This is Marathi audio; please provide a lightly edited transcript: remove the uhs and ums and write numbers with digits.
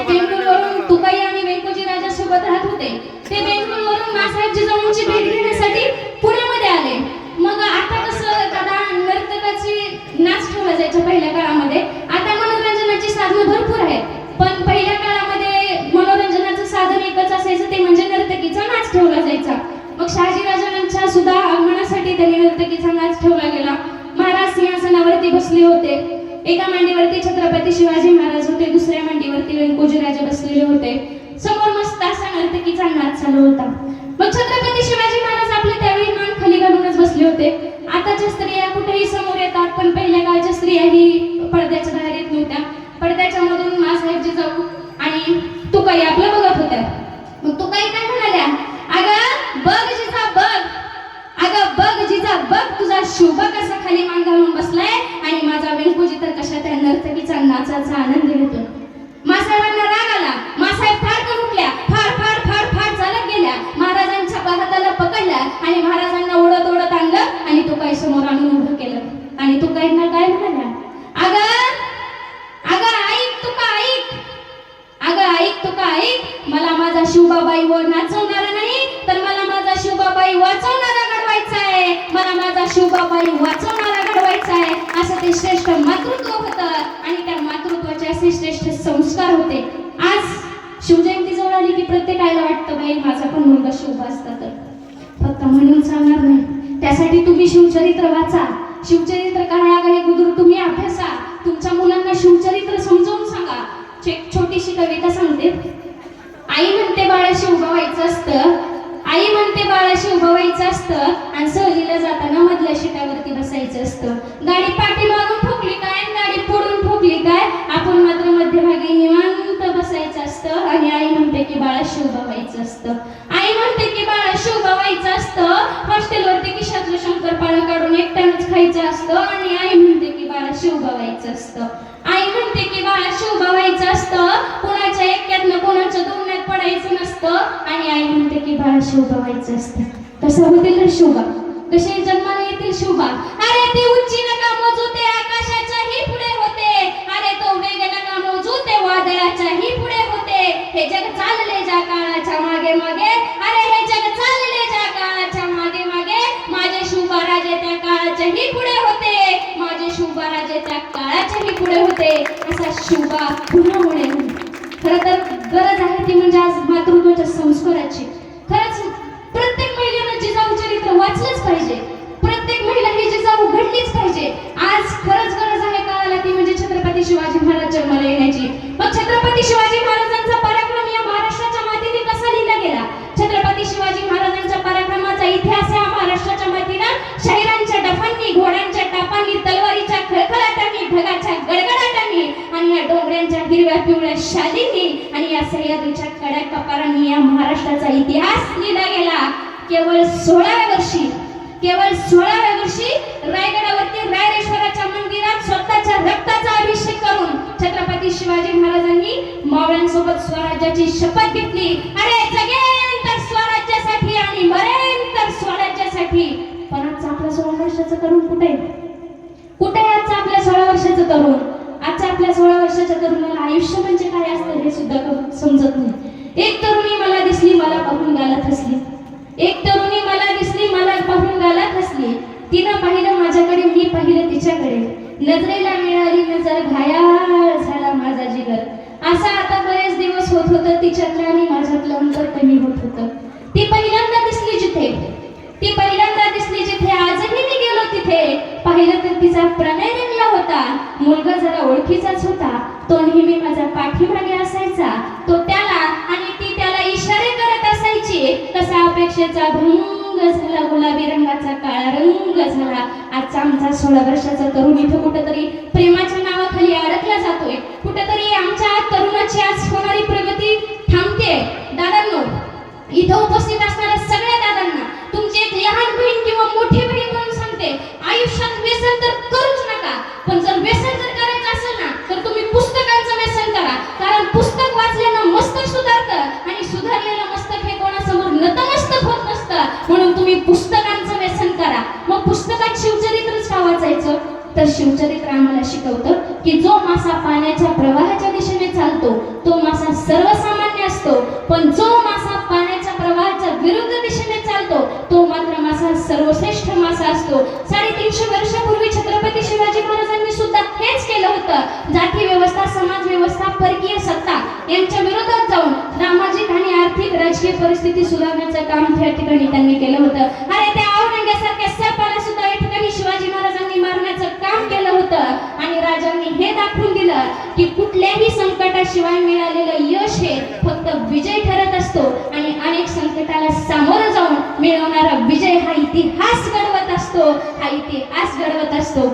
बेंगळूरवरून तुकाई आणि वेंकोजी राजा सोबत राहत होते. ते बेंगळूरवरून मासाहेब जिजाऊंची भेट घेण्यासाठी पुण्यामध्ये आले. मग आता कसं दादा नर्तकाची नाच ठेवला जायचा पहिल्या काळामध्ये. आता मनोरंजनाची साधनं भरपूर आहेत, पण पहिल्या काळामध्ये मनोरंजनाचं साधन एकच असायचं, ते म्हणजे नर्तकीचा नाच ठेवला जायचा. मग शहाजीराजांच्या सुद्धा आगमनासाठी त्यांनी नर्तकीचा नाच ठेवला गेला. महाराज सिंहासनावरती बसले होते. एका मांडीवरती छत्रपती शिवाजी महाराज होते, दुसऱ्या मांडीवरती वेंकोजी राजे बसलेले होते. समोर मस्त असा नर्तकीचा नाच चालू होता. मग छत्रपती शिवाजी महाराज आपले त्यावेळी मान खाली घालूनच बसले होते. आताच्या स्त्रिया कुठेही समोर येतात, पण पहिल्या काळच्या स्त्रिया ही पडद्याच्या बाहेर येत नव्हत्या. पडद्याच्या मधून मासाहेब जिजाऊ आणि तुकाई आपलं बघत होत्या. मग तुकाई काय म्हणाल्या, अगं बघ जिजा बघ, अगं बघ जिजा बघ, तुझा शुभ कसा खाली मान घालून बसलाय आणि माझा वेंकोजी तर कशा त्या नर्तकीचा नाचाचा आनंद घेतो. मासाहेबांना राग आला. मासाहेब फाडकन उठल्या, फाड फाड फाड फाड चालत गेल्या. महाराजांच्या हाताला पकडल्या आणि महाराजांना ओढत ओढत आणलं आणि तुकाई समोर आणून उभं केलं. आणि तुकाईंना काय म्हणाल्या, अगं अगं ऐक तुका ऐक, अगं ऐक तुका ऐक, मला माझा शिवबाबाई वर नाचवणारा नाही, तर मला माझा शिवबाबाई वाचवणारा घडवायचा आहे. मला माझा शिवबाबाई वाचवणारा घडवायचा आहे. असं ते श्रेष्ठ मातृत्व होतं आणि त्या मातृत्वाचे असे श्रेष्ठ संस्कार होते. आज शिवजयंती जवळ आली की प्रत्येकाला वाटतं बाई माझा पण मुलगा शिवबा असता तर. फक्त म्हणून सांगणार नाही, त्यासाठी तुम्ही शिवचरित्र वाचा. शिवचरित्र काय आहे हे गुरु तुम्ही अभ्यासा. तुमच्या मुलांना शिवचरित्र समजावून सांगा. छोटीशी कविता सांगते. आई म्हणते बाळा शिवबा व्हायचं असतं, आई म्हणते बाळा शिवबा व्हायचं असतं, आणि सहलीला जाताना मधल्या शिटावरती बसायचं असतं. गाडी पाठीमागून ठोकली काय, गाडी पुढून ठोकली काय, आपण मात्र मध्यभागी निवांत बसायचं असतं. आणि आई म्हणते की बाळा शिवबा व्हायचं असतं. आई म्हणते की बाळा शिवबा व्हायचं असतं, हॉस्टेलवरती खिशातलं शंकरपाळं काढून एकट्यानंच खायचं असतं. आणि आई म्हणते की बाळा शिवबा व्हायचं असतं. आई म्हणते की बाळा शिवबा व्हायचं असतं, कोणाच्या एक्क्यातनं कोणाच्या दोन्यात पडायचं नसतं. आणि आई म्हणते की बाळा शिवबा व्हायचं असतं. कसं होतील रे शिवबा, कसे जन्माला येतील शिवबा. अरे ते उंची नका मोजू, ते आकाशाच्याही पुढे होते. अरे तो वेग नका मोजू, ते वादळाच्याही पुढे होते. हे जग चालले ज्या काळाच्या मागे मागे, अरे हे जग चालले ज्या काळाच्या मागे मागे, माझे शिवबा राजे त्या काळाच्याही पुढे होते. माझे शिवबा राजे त्या काळाच्याही पुढे होते. असा शिवबा पुन्हा होणे. खरं तर गरज आहे ती म्हणजे आज मातृत्वाच्या संस्काराची. खरंच प्रत्येक महिलेनं जिजाऊ चरित्र वाचलंच पाहिजे. प्रत्येक महिला ही जिजाऊ घडलीच पाहिजे. आज खरंच गरज आहे काळाला ती म्हणजे छत्रपती शिवाजी महाराज जन्माला येण्याची. मग छत्रपती शिवाजी महाराजांचा पराक्रम या महाराष्ट्राच्या मातीने कसा लिहिला गेला. छत्रपती शिवाजी महाराजांच्या पराक्रमाचा इतिहास या महाराष्ट्राच्या मातीनं शाहिरांच्या डफांनी, घोड्यांच्या टापांनी, तलवारीच्या खळखळाटांनी, ढगाच्या गडगडाटांनी आणि या डोंगरांच्या हिरव्या पिवळ्या शालींनी आणि या सह्याद्रीच्या कड्या कपारांनी या महाराष्ट्राचा इतिहास लिहिला गेला. केवळ 16व्या वर्षी रायगडावरती रायरेश्वराच्या मंदिरात स्वतःच्या रक्ताचा अभिषेक करून छत्रपती शिवाजी महाराजांनी मावळ्यांसोबत स्वराज्याची शपथ घेतली. अरे जगेन तर स्वराज्यासाठी आणि मरेन तर स्वराज्यासाठी. पण आजचा आपला 16 वर्षाचा तरुण कुठे आहे? कुठे आहे आजचा आपल्या 16 वर्षाचा तरुण? आजच्या आपल्या 16 वर्षाच्या तरुणाला आयुष्य म्हणजे काय असतं हे सुद्धा समजत नाही. एक तरुणी मला दिसली, मला पाहून गालात हसली. एक तरुणी मला दिसली, मला पाहून गालात हसली. तिनं पाहिलं माझ्याकडे, मी पाहिलं तिच्याकडे. नजरेला मिळाली नजर, घायाळ झाला माझा जिगर. असं आता बरेच दिवस होत होतं. तिच्यातलं आणि माझ्यातलं अंतर कमी होत होतं. ती पहिल्यांदा दिसली जिथे आजही मी गेलो तिथे. पाहिलं तर तिचा प्रणय रंगला होता. मुलगा जरा ओळखीचाच होता. तो नेहमी माझ्या पाठीमागे असायचा. तो त्याला आणि ती त्याला इशारे करत असायची. तसा अपेक्षेचा भंग झाला, गुलाबी रंगाचा काळा रंग झाला. आजचा आमचा 16 वर्षाचा तरुण इथं कुठेतरी प्रेमाच्या नावाखाली अडकला जातोय. कुठेतरी आमच्या तरुणाची आज होणारी प्रगती थांबते. दादांनो, इथं उपस्थित असणाऱ्या सगळ्या दादांना तुमची एक लहान बहीण किंवा मोठी बहीण म्हणून सांगते, आयुष्यात व्यसन तर करूच नका. पण जर व्यसन जर करायचं असेल ना तर तुम्ही पुस्तकांचं व्यसन करा. कारण पुस्तक वाचल्यानं मस्तक सुधारतं आणि सुधारलेलं मस्तक हे कोणासमोर नतमस्तक होत नसतं. म्हणून तुम्ही पुस्तकांचं व्यसन करा. मग पुस्तकात शिवचरित्रच का वाचायचं? तर शिवचरित्र आम्हाला शिकवतं की जो मासा पाण्याच्या प्रवाहाच्या दिशेने चालतो तो मासा परिस्थिती सुधारण्याचं काम त्या ठिकाणी त्यांनी केलं होतं. अरे त्या औरंगजेबासारख्या सर्पाला सुद्धा या ठिकाणी शिवाजी महाराजांनी मारण्याचं काम केलं होतं. आणि राजांनी हे दाखवून दिलं की कुठल्याही संकटाशिवाय मिळालेलं यश हे फक्त विजय ठरत असतो आणि अनेक संकटाला सामोरं जाऊन मिळवणारा विजय हा इतिहास घडवत असतो, हा इतिहास घडवत असतो.